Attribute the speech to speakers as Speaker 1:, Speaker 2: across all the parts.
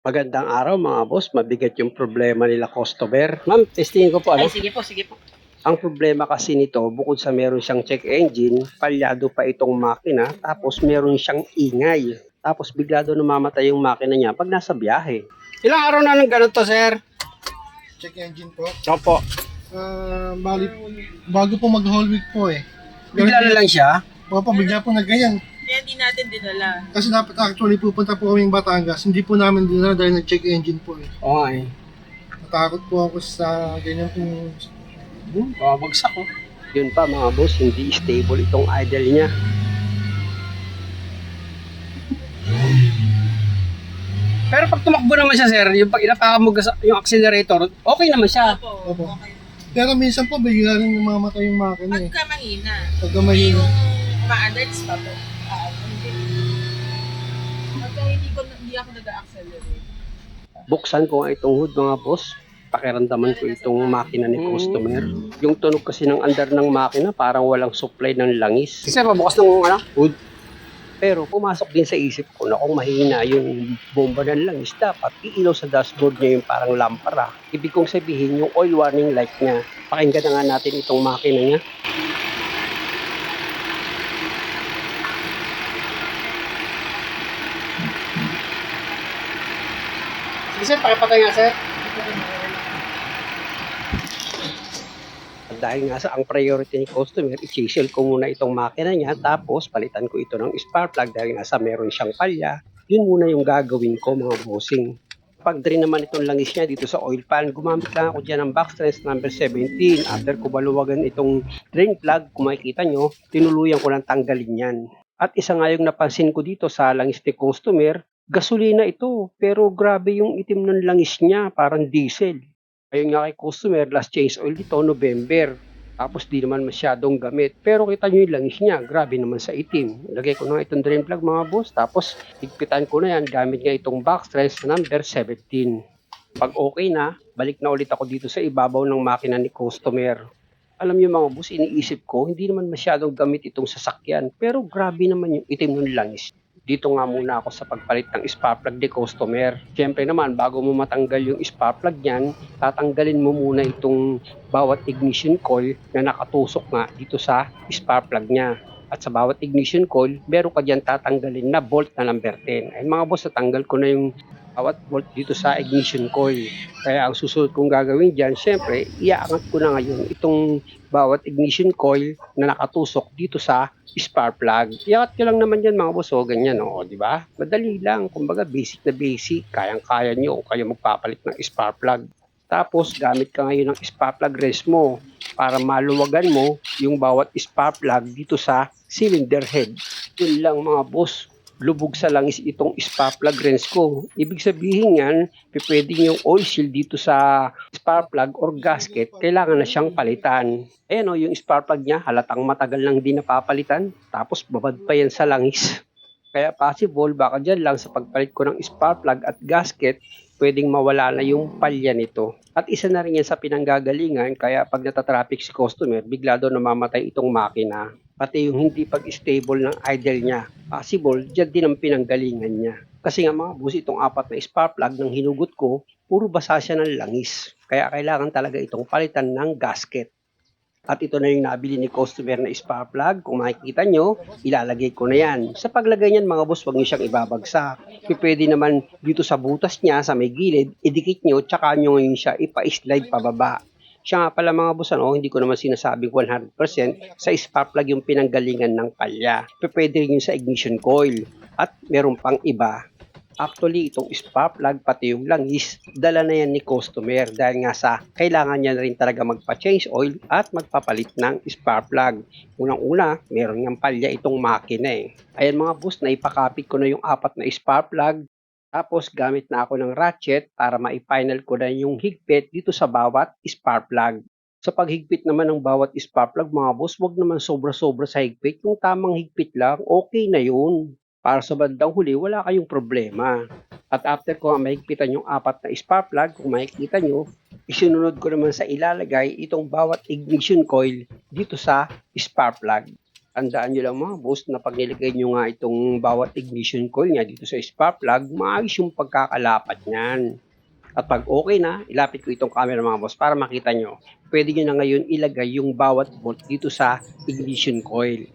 Speaker 1: Magandang araw mga boss, mabigat yung problema nila customer. Ma'am, testingin ko po
Speaker 2: Ay,
Speaker 1: ano.
Speaker 2: sige po, sige po.
Speaker 1: Ang problema kasi nito, bukod sa meron siyang check engine, palyado pa itong makina, tapos meron siyang ingay. Tapos bigla doon namamatay yung makina niya pag nasa biyahe. Ilang araw na nang ganun to, sir?
Speaker 3: Check engine po.
Speaker 1: Opo.
Speaker 3: Bali, bago po mag-whole week po eh.
Speaker 1: Bigla na lang siya.
Speaker 3: Opo, bigla po nagganyan.
Speaker 2: Kaya di natin dinala.
Speaker 3: Kasi dapat actually pupunta po kaming Batangas. Hindi po namin dinala dahil nag-check engine po eh.
Speaker 1: Oo eh.
Speaker 3: Natakot po ako sa ganyan pong...
Speaker 1: Babagsak ko. Yun pa mga boss, hindi stable itong idle niya. Pero pag tumakbo naman siya, sir, yung pag inapakan mo yung accelerator, okay naman siya.
Speaker 2: Opo,
Speaker 3: Opo.
Speaker 2: okay.
Speaker 3: Pero minsan po bigla rin namamatay yung makina eh.
Speaker 2: Pagka mahina.
Speaker 3: Pagka mahina.
Speaker 2: Yung ma-alerts pa po. Hindi. Pagka hindi ako nag-accelerate.
Speaker 1: Buksan ko nga itong hood mga boss. Pakiramdaman ko itong makina ni customer. Yung tunog kasi ng andar ng makina parang walang supply ng langis. Kasi pabukas ng hood. Pero pumasok din sa isip ko na kung mahina yung bomba ng langis, dapat iilaw sa dashboard niya yung parang lampara. Ibig kong sabihin yung oil warning light niya. Pakinggan na nga natin itong makina niya. Sige sir, pakipatay nga sir. At dahil nga sa ang priority ni customer, i-chisel ko muna itong makina niya, tapos palitan ko ito ng spark plug dahil nga sa meron siyang palya. Yun muna yung gagawin ko mga bossing. Pag-drain naman itong langis niya dito sa oil pan, gumamit lang ako dyan ng Baxtrans number 17. After ko baluwagan itong drain plug, kung makikita nyo, tinuluyan ko ng tanggalin yan. At isa nga yung napansin ko dito sa langis ni customer, gasolina ito, pero grabe yung itim ng langis niya, parang diesel. Ayun nga kay customer, last change oil dito, November. Tapos di naman masyadong gamit. Pero kita nyo yung langis niya, grabe naman sa itim. Lagay ko na itong drain plug mga boss. Tapos higpitan ko na yan, gamit nga itong Baxtrans number 17. Pag okay na, balik na ulit ako dito sa ibabaw ng makina ni customer. Alam niyo mga boss, iniisip ko, hindi naman masyadong gamit itong sasakyan. Pero grabe naman yung itim ng langis. Dito nga muna ako sa pagpalit ng spark plug ni customer. Siyempre naman, bago mo matanggal yung spark plug niyan, tatanggalin mo muna itong bawat ignition coil na nakatusok nga dito sa spark plug niya. At sa bawat ignition coil, meron ka dyan tatanggalin na bolt na number 10. Ay mga boss, natanggal ko na yung bawat bolt dito sa ignition coil. Kaya ang susunod kong gagawin dyan, syempre, iaangat ko na ngayon itong bawat ignition coil na nakatusok dito sa spark plug. Iangat ko lang naman yan mga boss, o ganyan, o, di ba? Madali lang, kumbaga basic na basic, kayang-kaya nyo o kayo magpapalit ng spark plug. Tapos, gamit ka ngayon ng spark plug wrench mo para maluwagan mo yung bawat spark plug dito sa cylinder head. Yun lang mga boss, lubog sa langis itong spark plug wrench ko. Ibig sabihin yan, pwedeng yung oil seal dito sa spark plug or gasket, kailangan na siyang palitan. Ayan o, yung spark plug niya, halatang matagal lang din napapalitan, tapos babad pa yan sa langis. Kaya possible, baka dyan lang sa pagpalit ko ng spark plug at gasket, pwedeng mawala na yung palya nito. At isa na rin yan sa pinanggagalingan, kaya pag natatraffic si customer, bigla daw namamatay itong makina. Pati yung hindi pag-stable ng idle niya. Possible, dyan din ang pinanggalingan niya. Kasi nga mga boss, itong apat na spark plug ng hinugot ko, puro basa siya ng langis. Kaya kailangan talaga itong palitan ng gasket. At ito na yung nabili ni customer na spark plug. Kung makikita nyo, ilalagay ko na yan. Sa paglagay niyan mga boss, huwag nyo siyang ibabagsak. Pwede naman dito sa butas niya, sa may gilid, idikit nyo, tsaka nyo ngayon siya ipa-slide pababa. Siya nga pala mga boss, hindi ko naman sinasabing 100% sa spark plug yung pinanggalingan ng palya. Pwede rin yun sa ignition coil. At meron pang iba. Actually, itong spark plug, pati yung langis, dala na yan ni customer dahil nga sa kailangan niya na rin talaga magpa-change oil at magpapalit ng spark plug. Unang-una, meron niyang palya itong makina eh. Ayan mga boss, naipakapit ko na yung apat na spark plug. Tapos gamit na ako ng ratchet para ma-final ko na yung higpit dito sa bawat spark plug. Sa paghigpit naman ng bawat spark plug mga boss, wag naman sobra-sobra sa higpit. Yung tamang higpit lang, okay na yun. Para sa bandang huli, wala kayong problema. At after ko mahigpitan yung apat na spark plug, kung makikita nyo, isinunod ko naman sa ilalagay itong bawat ignition coil dito sa spark plug. Tandaan nyo lang mga boss na pag nilagay nyo nga itong bawat ignition coil niya dito sa spark plug, maayos yung pagkakalapat niyan. At pag okay na, ilapit ko itong camera mga boss para makita nyo. Pwede nyo na ngayon ilagay yung bawat bolt dito sa ignition coil.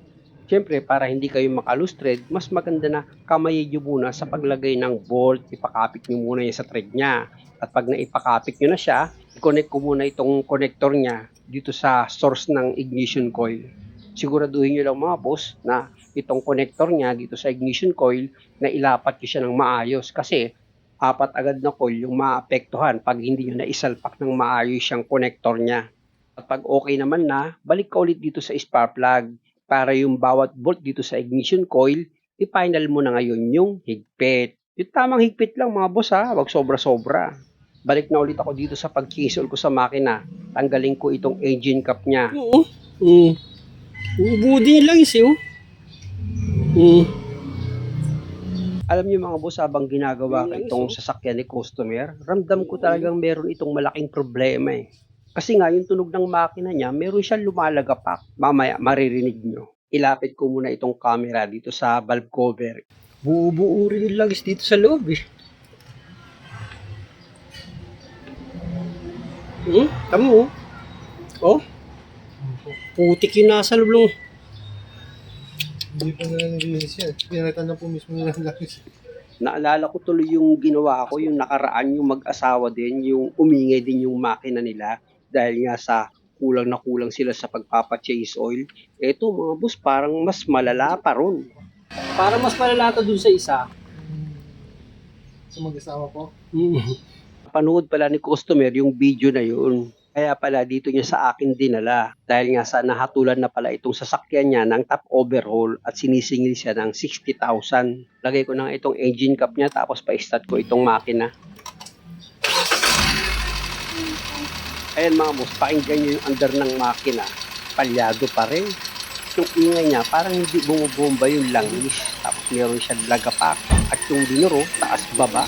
Speaker 1: Siyempre, para hindi kayo makalustred, mas maganda na kamayin nyo muna sa paglagay ng bolt. Ipakapit nyo muna yan sa thread niya. At pag naipakapit nyo na siya, i-connect ko muna itong connector niya dito sa source ng ignition coil. Siguraduhin nyo lang mga boss na itong connector niya dito sa ignition coil na ilapat nyo siya ng maayos kasi apat agad na coil yung maapektuhan pag hindi nyo na isalpak ng maayos yung connector niya. At pag okay naman na, balik ka ulit dito sa spark plug para yung bawat bolt dito sa ignition coil, i-final mo na ngayon yung higpit. Yung tamang higpit lang mga boss ha, wag sobra-sobra. Balik na ulit ako dito sa pag-chisel ko sa makina. Tanggalin ko itong engine cap niya.
Speaker 4: Oo. Budi lang is
Speaker 1: Alam niyo mga boss, habang ginagawa ko itong sasakyan ni customer, ramdam ko talagang meron itong malaking problema eh. Kasi nga, yung tunog ng makina niya, meron siyang lumalagapak. Mamaya, maririnig nyo. Ilapit ko muna itong camera dito sa valve cover.
Speaker 4: Buo-buo rin lang is dito sa loob eh. Tamo oh. Putik yung nasa loob lang.
Speaker 3: Hindi po na nilinis yan. Pinalitan na po mismo nila ng langis.
Speaker 1: Naalala ko tuloy yung ginawa ko, yung nakaraan yung mag-asawa din, yung umingay din yung makina nila dahil nga sa kulang na kulang sila sa pagpapa-chase oil. Eto mga boss, parang mas malala pa ron.
Speaker 4: Para mas malalata dun sa isa.
Speaker 3: Sa mag-asawa po.
Speaker 1: Panood pala ni customer yung video na yun. Kaya pala dito niya sa akin dinala dahil nga sa nahatulan na pala itong sasakyan niya ng top overhaul at sinisingil siya ng 60,000. Lagay ko na itong engine cap niya tapos pa-start ko itong makina. Ayan mga boss, pakinggan niyo yung under ng makina. Palyado pa rin. Yung ingay niya parang hindi bumubomba yung langis. Tapos meron siyang lagapak. At yung dinuro, taas baba.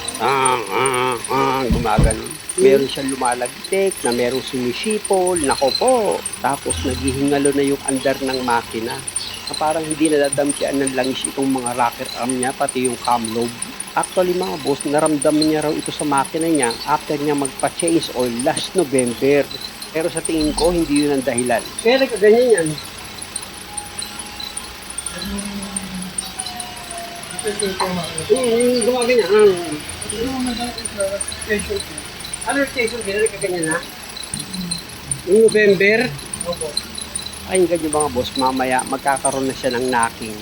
Speaker 1: Gumagano. Meron siyang lumalagtik na merong sumisipol. Nako po. Tapos naghihingalo na yung under ng makina. Na parang hindi nadadampian ng langis itong mga rocker arm niya, pati yung cam lobe. Actually mga boss, naramdaman niya raw ito sa makina niya after niya magpa-change oil last November. Pero sa tingin ko, hindi yun ang dahilan.
Speaker 4: Kaya nagkaganyan yan. Gumaganyan. Ano station sila nagkaganyan na? Yung November?
Speaker 3: Opo.
Speaker 1: Pakinggan nyo mga boss, mamaya magkakaroon na siya ng knocking.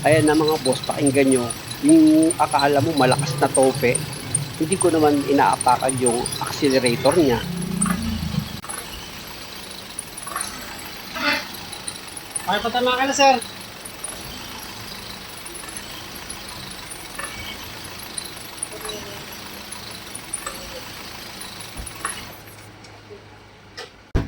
Speaker 1: Ayan na mga boss, pakinggan nyo. Yung akala mo malakas na tope, hindi ko naman inaapakan yung accelerator niya.
Speaker 4: Ay, patama ka na, sir.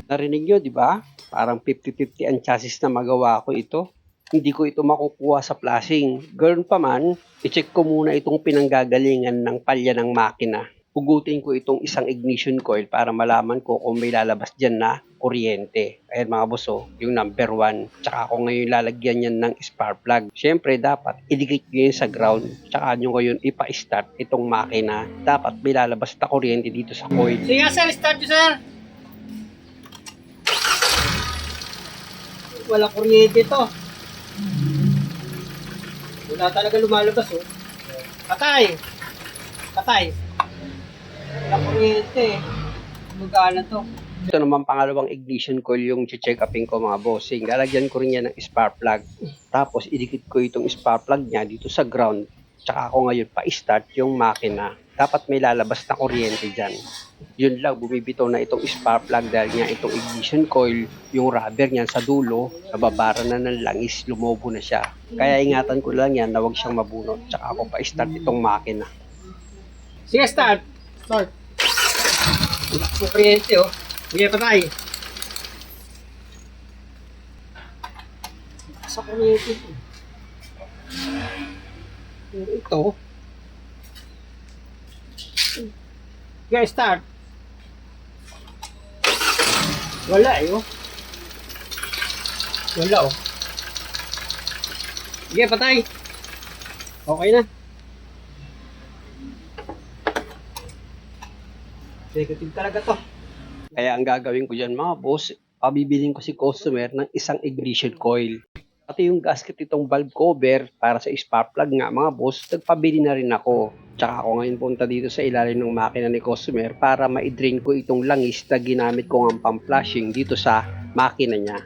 Speaker 1: Narinig nyo, di ba? Parang 50-50 ang chassis na magawa ko ito. Hindi ko ito makukuha sa flashing. Ganoon pa man, i-check ko muna itong pinanggagalingan ng palya ng makina. Hugutin ko itong isang ignition coil para malaman ko kung may lalabas dyan na kuryente. Ayan mga boss, yung number 1. Tsaka ako ngayon lalagyan yan ng spark plug. Siyempre dapat idikit nyo yun sa ground. Tsaka nyo ngayon ipa-start itong makina. Dapat may lalabas na kuryente dito sa coil.
Speaker 4: Sige sir, start nyo sir. Wala kuryente to. Wala talaga lumalabas oh. Patay. Patay. Wala kuryente. Magana to.
Speaker 1: Ito naman pangalawang ignition coil yung check upin ko mga bossing. Lalagyan ko rin yan ng spark plug. Tapos idikit ko itong spark plug niya dito sa ground. Tsaka ako ngayon pa-start yung makina. Dapat may lalabas na kuryente dyan. Yun lang, bumibitaw na itong spark plug dahil nga itong ignition coil, yung rubber niyan sa dulo, nababara na ng langis, lumobo na siya. Kaya ingatan ko lang yan na huwag siyang mabunot. Tsaka ako pa-start itong makina.
Speaker 4: Sige, start. Start. Wala po kuryente oh. Sige, patay. Sa kuryente to. Pero ito. Sige, start. Wala eh oh. Wala oh. Sige, patay. Okay na. Negative talaga to.
Speaker 1: Kaya ang gagawin ko dyan mga boss, pabibilin ko si customer ng isang ignition coil. Pati yung gasket itong valve cover para sa spark plug nga mga boss, nagpabili na rin ako. Tsaka ako ngayon punta dito sa ilalim ng makina ni customer para ma-drain ko itong langis na ginamit ko ng pang-flushing dito sa makina niya.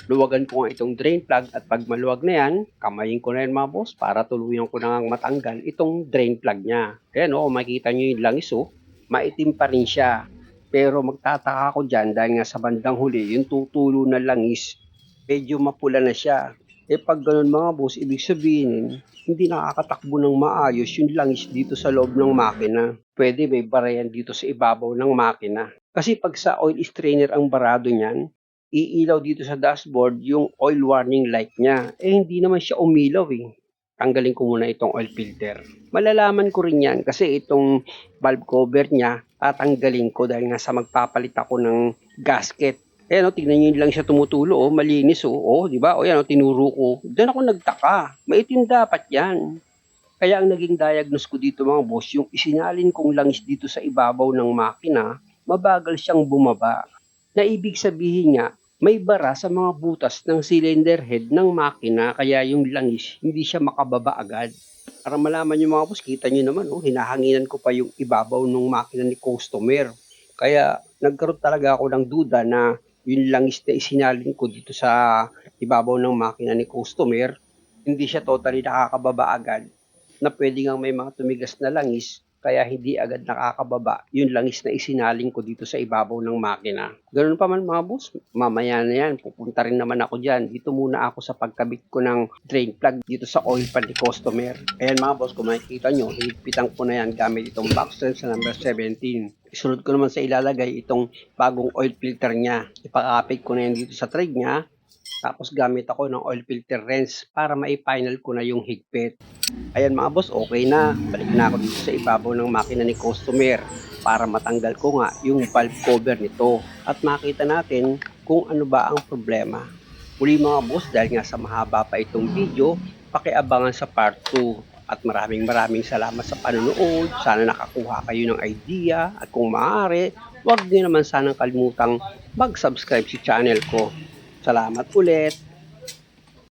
Speaker 1: Luwagan ko nga itong drain plug at pag maluwag na yan, kamayin ko na yan mga boss para tuluyan ko na matanggal itong drain plug niya. Ayan o, makikita nyo yung langis o, maitim pa rin siya. Pero magtataka ako dyan dahil nga sa bandang huli, yung tutulo na langis, medyo mapula na siya. Pag ganun mga boss, ibig sabihin, hindi nakakatakbo ng maayos yung langis dito sa loob ng makina. Pwede may barayan dito sa ibabaw ng makina. Kasi pag sa oil strainer ang barado niyan, iilaw dito sa dashboard yung oil warning light niya. Hindi naman siya umilaw eh. Tanggalin ko muna itong oil filter. Malalaman ko rin yan kasi itong valve cover niya, tatanggalin ko dahil nga sa magpapalit ako ng gasket. Ayan o, tignan nyo lang siya tumutulo o, malinis o, di ba? O yan o, tinuro ko. Doon ako nagtaka. Maitim dapat yan. Kaya ang naging diagnose ko dito mga boss, yung isinalin kong langis dito sa ibabaw ng makina, mabagal siyang bumaba. Na ibig sabihin nga, may bara sa mga butas ng cylinder head ng makina, kaya yung langis hindi siya makababa agad. Para malaman nyo mga boss, kita nyo naman, hinahanginan ko pa yung ibabaw ng makina ni customer. Kaya nagkaroon talaga ako ng duda na yung langis na isinalin ko dito sa ibabaw ng makina ni customer, hindi siya totally nakakababa agad. Na pwede nga may mga tumigas na langis, kaya hindi agad nakakababa yung langis na isinalin ko dito sa ibabaw ng makina. Ganun pa man mga boss, mamaya na yan, pupunta rin naman ako dyan. Dito muna ako sa pagkabit ko ng drain plug dito sa oil pan ni customer. Ayan mga boss, kung makikita nyo, higpitan ko na yan gamit itong box wrench sa number 17. Isunod ko naman sa ilalagay itong bagong oil filter niya. Ipakapit ko na yan dito sa thread niya. Tapos gamit ako ng oil filter wrench para ma-final ko na yung higpit. Ayan mga boss, okay na. Balik na ako dito sa ibabaw ng makina ni customer para matanggal ko nga yung valve cover nito. At makita natin kung ano ba ang problema. Muli mga boss, dahil nga sa mahaba pa itong video, pakiabangan sa part 2. At maraming salamat sa panonood. Sana nakakuha kayo ng idea. At kung maaari, huwag niyo naman sanang kalimutang mag-subscribe sa channel ko. Salamat ulit!